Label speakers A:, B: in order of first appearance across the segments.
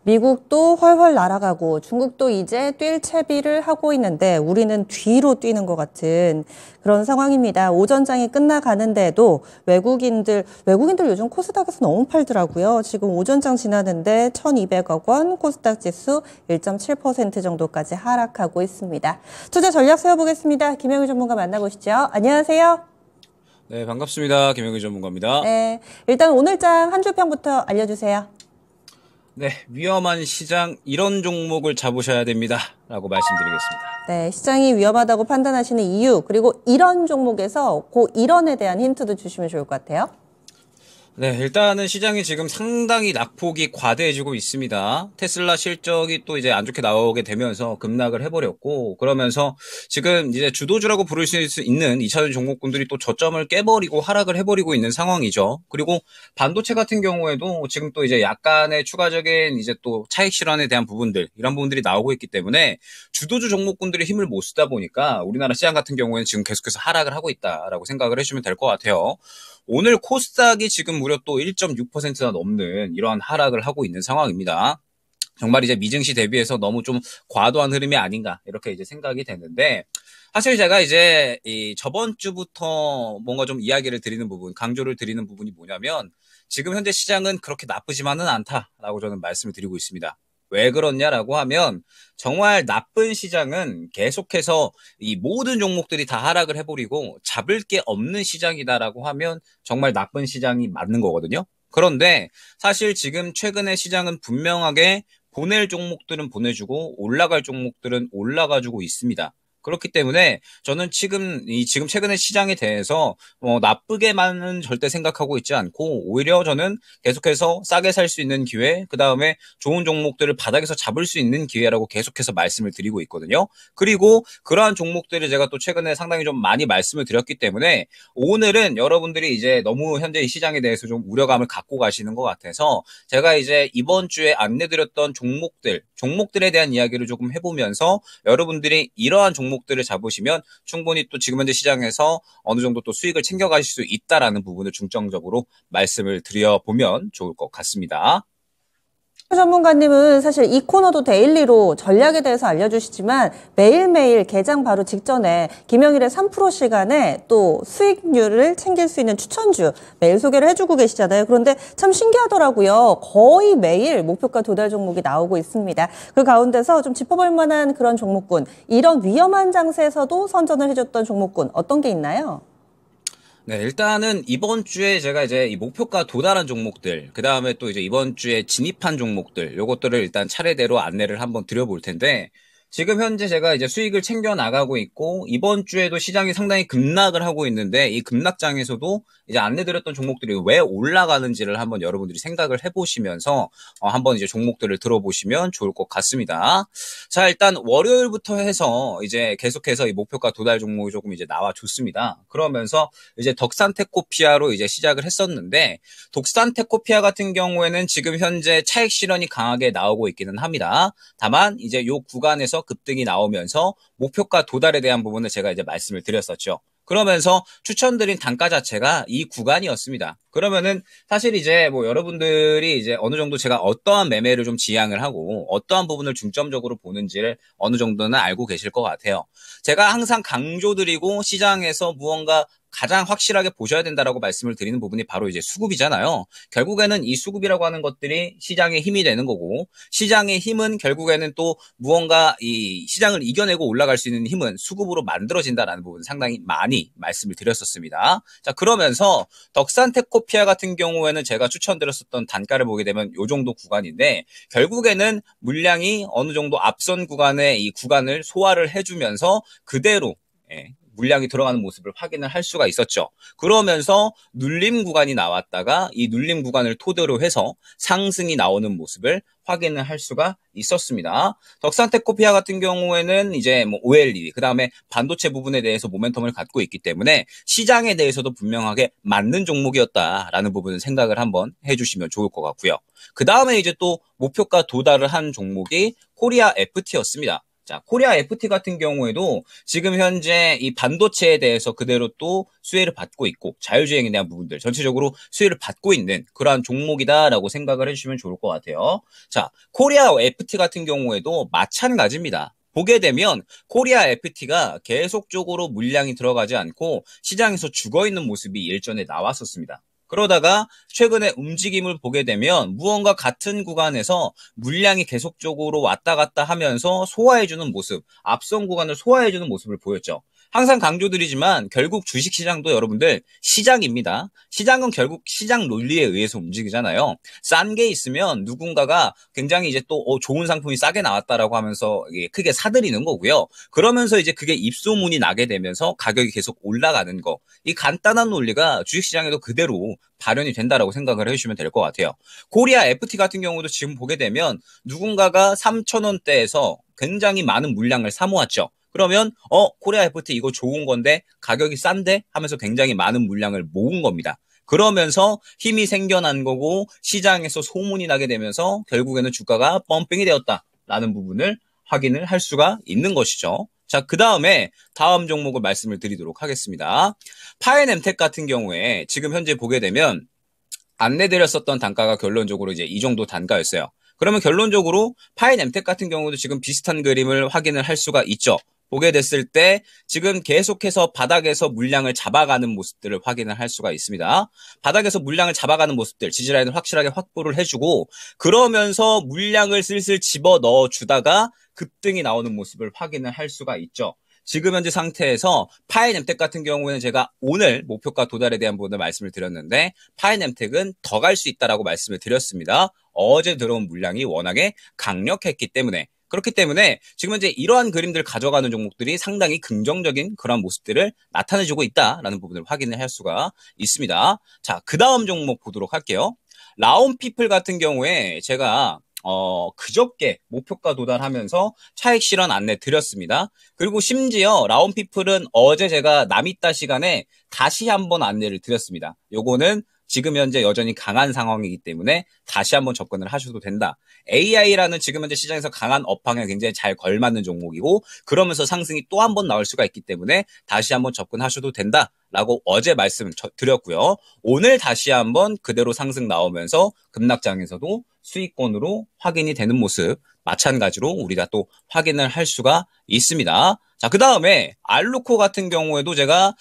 A: 미국도 훨훨 날아가고 중국도 이제 뛸 채비를 하고 있는데 우리는 뒤로 뛰는 것 같은 그런 상황입니다. 오전장이 끝나가는데도 외국인들 요즘 코스닥에서 너무 팔더라고요. 지금 오전장 지나는데 1,200억 원, 코스닥 지수 1.7% 정도까지 하락하고 있습니다. 투자 전략 세워보겠습니다. 김영일 전문가 만나보시죠. 안녕하세요.
B: 네, 반갑습니다. 김영희 전문가입니다.
A: 네, 일단 오늘장 한 줄평부터 알려주세요.
B: 네, 위험한 시장 이런 종목을 잡으셔야 됩니다. 라고 말씀드리겠습니다.
A: 네, 시장이 위험하다고 판단하시는 이유, 그리고 이런 종목에서 그 이런에 대한 힌트도 주시면 좋을 것 같아요.
B: 네, 일단은 시장이 지금 상당히 낙폭이 과대해지고 있습니다. 테슬라 실적이 또 이제 안 좋게 나오게 되면서 급락을 해버렸고, 그러면서 지금 이제 주도주라고 부를 수 있는 2차전 종목군들이 또 저점을 깨버리고 하락을 해버리고 있는 상황이죠. 그리고 반도체 같은 경우에도 지금 또 이제 약간의 추가적인 이제 또 차익 실현에 대한 부분들, 이런 부분들이 나오고 있기 때문에 주도주 종목군들이 힘을 못 쓰다 보니까 우리나라 시장 같은 경우에는 지금 계속해서 하락을 하고 있다라고 생각을 해주면 될 것 같아요. 오늘 코스닥이 지금 무려 또 1.6%나 넘는 이러한 하락을 하고 있는 상황입니다. 정말 이제 미증시 대비해서 너무 좀 과도한 흐름이 아닌가 이렇게 이제 생각이 되는데, 사실 제가 이제 이 저번 주부터 뭔가 좀 이야기를 드리는 부분, 강조를 드리는 부분이 뭐냐면 지금 현재 시장은 그렇게 나쁘지만은 않다라고 저는 말씀을 드리고 있습니다. 왜 그렇냐라고 하면 정말 나쁜 시장은 계속해서 이 모든 종목들이 다 하락을 해버리고 잡을 게 없는 시장이다라고 하면 정말 나쁜 시장이 맞는 거거든요. 그런데 사실 지금 최근에 시장은 분명하게 보낼 종목들은 보내주고 올라갈 종목들은 올라가주고 있습니다. 그렇기 때문에 저는 지금 최근의 시장에 대해서 나쁘게만은 절대 생각하고 있지 않고, 오히려 저는 계속해서 싸게 살 수 있는 기회, 그 다음에 좋은 종목들을 바닥에서 잡을 수 있는 기회라고 계속해서 말씀을 드리고 있거든요. 그리고 그러한 종목들을 제가 또 최근에 상당히 좀 많이 말씀을 드렸기 때문에 오늘은 여러분들이 이제 너무 현재 이 시장에 대해서 좀 우려감을 갖고 가시는 것 같아서 제가 이제 이번 주에 안내드렸던 종목들에 대한 이야기를 조금 해보면서 여러분들이 이러한 종목들을 잡으시면 충분히 또 지금 현재 시장에서 어느 정도 또 수익을 챙겨가실 수 있다라는 부분을 중점적으로 말씀을 드려보면 좋을 것 같습니다.
A: 전문가님은 사실 이 코너도 데일리로 전략에 대해서 알려주시지만 매일매일 개장 바로 직전에 김영일의 3% 시간에 또 수익률을 챙길 수 있는 추천주 매일 소개를 해주고 계시잖아요. 그런데 참 신기하더라고요. 거의 매일 목표가 도달 종목이 나오고 있습니다. 그 가운데서 좀 짚어볼 만한 그런 종목군, 이런 위험한 장세에서도 선전을 해줬던 종목군 어떤 게 있나요?
B: 네, 일단은 이번 주에 제가 이제 이 목표가 도달한 종목들, 그 다음에 또 이제 이번 주에 진입한 종목들, 요것들을 일단 차례대로 안내를 한번 드려볼 텐데, 지금 현재 제가 이제 수익을 챙겨 나가고 있고, 이번 주에도 시장이 상당히 급락을 하고 있는데, 이 급락장에서도 이제 안내드렸던 종목들이 왜 올라가는지를 한번 여러분들이 생각을 해보시면서, 한번 이제 종목들을 들어보시면 좋을 것 같습니다. 자, 일단 월요일부터 해서 이제 계속해서 이 목표가 도달 종목이 조금 이제 나와줬습니다. 그러면서 이제 덕산테코피아로 이제 시작을 했었는데, 독산테코피아 같은 경우에는 지금 현재 차익 실현이 강하게 나오고 있기는 합니다. 다만 이제 요 구간에서 급등이 나오면서 목표가 도달에 대한 부분을 제가 이제 말씀을 드렸었죠. 그러면서 추천드린 단가 자체가 이 구간이었습니다. 그러면은 사실 이제 뭐 여러분들이 이제 어느 정도 제가 어떠한 매매를 좀 지향을 하고 어떠한 부분을 중점적으로 보는지를 어느 정도는 알고 계실 것 같아요. 제가 항상 강조드리고 시장에서 무언가 가장 확실하게 보셔야 된다라고 말씀을 드리는 부분이 바로 이제 수급이잖아요. 결국에는 이 수급이라고 하는 것들이 시장의 힘이 되는 거고, 시장의 힘은 결국에는 또 무언가 이 시장을 이겨내고 올라갈 수 있는 힘은 수급으로 만들어진다라는 부분 상당히 많이 말씀을 드렸었습니다. 자, 그러면서 덕산테코피아 같은 경우에는 제가 추천드렸었던 단가를 보게 되면 요 정도 구간인데, 결국에는 물량이 어느 정도 앞선 구간의 이 구간을 소화를 해주면서 그대로 물량이 들어가는 모습을 확인을 할 수가 있었죠. 그러면서 눌림 구간이 나왔다가 이 눌림 구간을 토대로 해서 상승이 나오는 모습을 확인을 할 수가 있었습니다. 덕산테코피아 같은 경우에는 이제 뭐 OLED, 그 다음에 반도체 부분에 대해서 모멘텀을 갖고 있기 때문에 시장에 대해서도 분명하게 맞는 종목이었다라는 부분을 생각을 한번 해주시면 좋을 것 같고요. 그 다음에 이제 또 목표가 도달을 한 종목이 코리아 FT였습니다. 자, 코리아 FT 같은 경우에도 지금 현재 이 반도체에 대해서 그대로 또 수혜를 받고 있고 자율주행에 대한 부분들 전체적으로 수혜를 받고 있는 그러한 종목이다라고 생각을 해주시면 좋을 것 같아요. 자, 코리아 FT 같은 경우에도 마찬가지입니다. 보게 되면 코리아 FT가 계속적으로 물량이 들어가지 않고 시장에서 죽어있는 모습이 일전에 나왔었습니다. 그러다가 최근에 움직임을 보게 되면 무언가 같은 구간에서 물량이 계속적으로 왔다 갔다 하면서 소화해주는 모습, 앞선 구간을 소화해주는 모습을 보였죠. 항상 강조드리지만 결국 주식시장도 여러분들 시장입니다. 시장은 결국 시장 논리에 의해서 움직이잖아요. 싼 게 있으면 누군가가 굉장히 이제 또 좋은 상품이 싸게 나왔다라고 하면서 크게 사들이는 거고요. 그러면서 이제 그게 입소문이 나게 되면서 가격이 계속 올라가는 거. 이 간단한 논리가 주식시장에도 그대로 발현이 된다라고 생각을 해주시면 될 것 같아요. 코리아 FT 같은 경우도 지금 보게 되면 누군가가 3,000원대에서 굉장히 많은 물량을 사모았죠. 그러면 코리아 FT 이거 좋은 건데 가격이 싼데 하면서 굉장히 많은 물량을 모은 겁니다. 그러면서 힘이 생겨난 거고 시장에서 소문이 나게 되면서 결국에는 주가가 펌핑이 되었다라는 부분을 확인을 할 수가 있는 것이죠. 자, 그 다음에 다음 종목을 말씀을 드리도록 하겠습니다. 파이엠텍 같은 경우에 지금 현재 보게 되면 안내드렸었던 단가가 결론적으로 이제 이 정도 단가였어요. 그러면 결론적으로 파이엠텍 같은 경우도 지금 비슷한 그림을 확인을 할 수가 있죠. 보게 됐을 때 지금 계속해서 바닥에서 물량을 잡아가는 모습들을 확인을 할 수가 있습니다. 바닥에서 물량을 잡아가는 모습들, 지지라인을 확실하게 확보를 해주고 그러면서 물량을 슬슬 집어 넣어주다가 급등이 나오는 모습을 확인을 할 수가 있죠. 지금 현재 상태에서 파이엠텍 같은 경우에는 제가 오늘 목표가 도달에 대한 부분을 말씀을 드렸는데 파이엠텍은 더 갈 수 있다라고 말씀을 드렸습니다. 어제 들어온 물량이 워낙에 강력했기 때문에 그렇기 때문에 지금 현재 이러한 그림들을 가져가는 종목들이 상당히 긍정적인 그런 모습들을 나타내주고 있다라는 부분을 확인을 할 수가 있습니다. 자, 그 다음 종목 보도록 할게요. 라온피플 같은 경우에 제가 그저께 목표가 도달하면서 차익 실현 안내 드렸습니다. 그리고 심지어 라온피플은 어제 제가 남이따 시간에 다시 한번 안내를 드렸습니다. 요거는 지금 현재 여전히 강한 상황이기 때문에 다시 한번 접근을 하셔도 된다. AI라는 지금 현재 시장에서 강한 업황에 굉장히 잘 걸맞는 종목이고 그러면서 상승이 또 한 번 나올 수가 있기 때문에 다시 한번 접근하셔도 된다라고 어제 말씀 드렸고요. 오늘 다시 한번 그대로 상승 나오면서 급락장에서도 수익권으로 확인이 되는 모습 마찬가지로 우리가 또 확인을 할 수가 있습니다. 자, 그 다음에 알루코 같은 경우에도 제가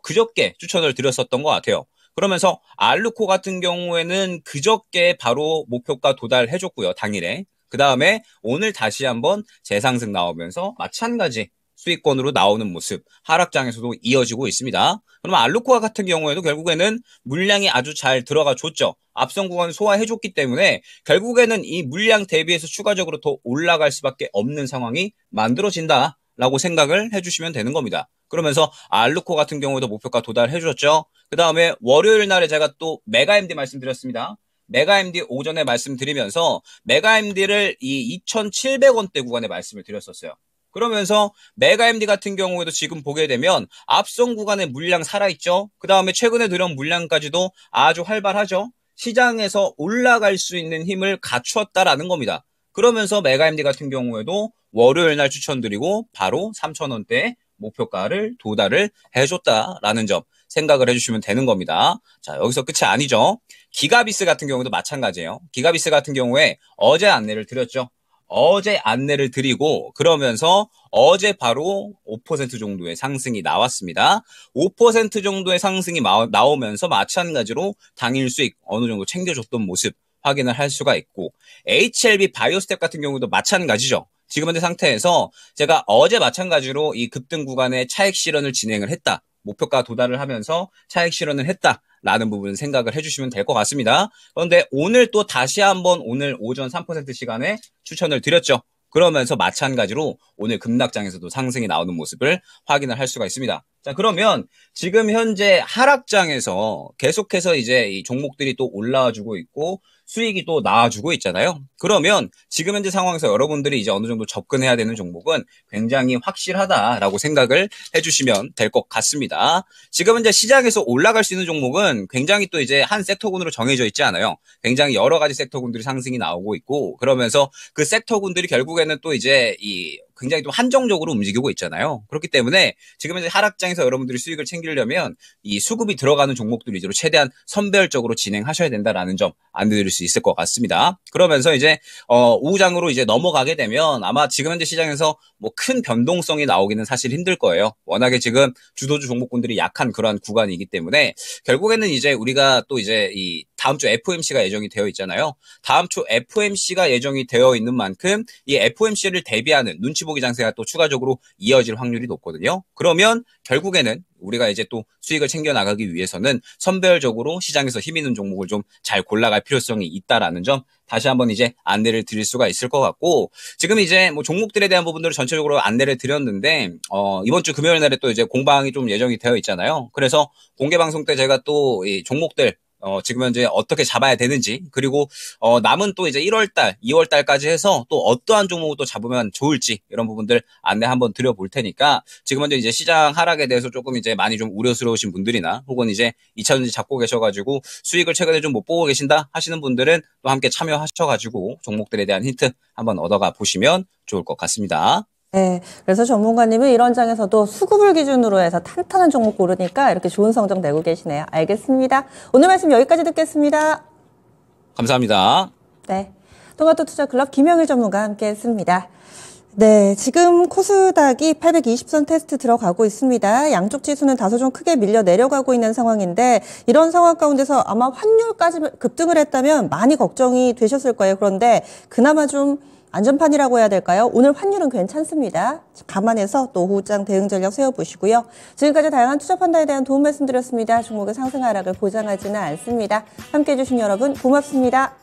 B: 그저께 추천을 드렸었던 것 같아요. 그러면서 알루코 같은 경우에는 그저께 바로 목표가 도달해줬고요. 당일에. 그 다음에 오늘 다시 한번 재상승 나오면서 마찬가지 수익권으로 나오는 모습 하락장에서도 이어지고 있습니다. 그러면 알루코 같은 경우에도 결국에는 물량이 아주 잘 들어가 줬죠. 앞선 구간을 소화해줬기 때문에 결국에는 이 물량 대비해서 추가적으로 더 올라갈 수밖에 없는 상황이 만들어진다라고 생각을 해주시면 되는 겁니다. 그러면서 알루코 같은 경우에도 목표가 도달해줬죠. 그 다음에 월요일 날에 제가 또 메가MD 말씀드렸습니다. 메가MD 오전에 말씀드리면서 메가MD를 이 2,700원대 구간에 말씀을 드렸었어요. 그러면서 메가MD 같은 경우에도 지금 보게 되면 앞선 구간에 물량 살아있죠. 그 다음에 최근에 들어온 물량까지도 아주 활발하죠. 시장에서 올라갈 수 있는 힘을 갖추었다라는 겁니다. 그러면서 메가MD 같은 경우에도 월요일 날 추천드리고 바로 3,000원대 목표가를 도달을 해줬다라는 점 생각을 해주시면 되는 겁니다. 자, 여기서 끝이 아니죠. 기가비스 같은 경우도 마찬가지예요. 기가비스 같은 경우에 어제 안내를 드렸죠. 어제 안내를 드리고 그러면서 어제 바로 5% 정도의 상승이 나왔습니다. 5% 정도의 상승이 나오면서 마찬가지로 당일 수익 어느 정도 챙겨줬던 모습 확인을 할 수가 있고 HLB 바이오스텝 같은 경우도 마찬가지죠. 지금 현재 상태에서 제가 어제 마찬가지로 이 급등 구간에 차익 실현을 진행을 했다. 목표가 도달을 하면서 차익 실현을 했다라는 부분 생각을 해주시면 될 것 같습니다. 그런데 오늘 또 다시 한번 오늘 오전 3% 시간에 추천을 드렸죠. 그러면서 마찬가지로 오늘 급락장에서도 상승이 나오는 모습을 확인을 할 수가 있습니다. 자, 그러면 지금 현재 하락장에서 계속해서 이제 이 종목들이 또 올라와 주고 있고 수익이 또 나와주고 있잖아요. 그러면 지금 현재 상황에서 여러분들이 이제 어느 정도 접근해야 되는 종목은 굉장히 확실하다라고 생각을 해주시면 될 것 같습니다. 지금 현재 시장에서 올라갈 수 있는 종목은 굉장히 또 이제 한 섹터군으로 정해져 있지 않아요. 굉장히 여러 가지 섹터군들이 상승이 나오고 있고 그러면서 그 섹터군들이 결국에는 또 이제 굉장히 좀 한정적으로 움직이고 있잖아요. 그렇기 때문에 지금 이제 하락장에서 여러분들이 수익을 챙기려면 이 수급이 들어가는 종목들 위주로 최대한 선별적으로 진행하셔야 된다라는 점 안내드릴 수 있을 것 같습니다. 그러면서 이제 오후장으로 이제 넘어가게 되면 아마 지금 현재 시장에서 뭐 큰 변동성이 나오기는 사실 힘들 거예요. 워낙에 지금 주도주 종목군들이 약한 그러한 구간이기 때문에 결국에는 이제 우리가 또 이제 이 다음 주 FOMC가 예정이 되어 있잖아요. 다음 주 FOMC가 예정이 되어 있는 만큼 이 FOMC를 대비하는 눈치 보기 장세가 또 추가적으로 이어질 확률이 높거든요. 그러면 결국에는 우리가 이제 또 수익을 챙겨 나가기 위해서는 선별적으로 시장에서 힘 있는 종목을 좀 잘 골라갈 필요성이 있다라는 점 다시 한번 이제 안내를 드릴 수가 있을 것 같고, 지금 이제 뭐 종목들에 대한 부분들을 전체적으로 안내를 드렸는데 이번 주 금요일 날에 또 이제 공방이 좀 예정이 되어 있잖아요. 그래서 공개 방송 때 제가 또 이 종목들 지금 현재 어떻게 잡아야 되는지, 그리고 남은 또 이제 1월달, 2월달까지 해서 또 어떠한 종목을 또 잡으면 좋을지 이런 부분들 안내 한번 드려볼 테니까, 지금 현재 이제 시장 하락에 대해서 조금 이제 많이 좀 우려스러우신 분들이나 혹은 이제 2차전지 잡고 계셔가지고 수익을 최근에 좀 못 보고 계신다 하시는 분들은 또 함께 참여하셔가지고 종목들에 대한 힌트 한번 얻어가 보시면 좋을 것 같습니다.
A: 네, 그래서 전문가님은 이런 장에서도 수급을 기준으로 해서 탄탄한 종목 고르니까 이렇게 좋은 성적 내고 계시네요. 알겠습니다. 오늘 말씀 여기까지 듣겠습니다.
B: 감사합니다.
A: 네, 토마토 투자 클럽 김영일 전문가와 함께했습니다. 네, 지금 코스닥이 820선 테스트 들어가고 있습니다. 양쪽 지수는 다소 좀 크게 밀려 내려가고 있는 상황인데, 이런 상황 가운데서 아마 환율까지 급등을 했다면 많이 걱정이 되셨을 거예요. 그런데 그나마 좀 안전판이라고 해야 될까요? 오늘 환율은 괜찮습니다. 감안해서 또 오후장 대응 전략 세워보시고요. 지금까지 다양한 투자 판단에 대한 도움 말씀드렸습니다. 종목의 상승 하락을 보장하지는 않습니다. 함께해 주신 여러분 고맙습니다.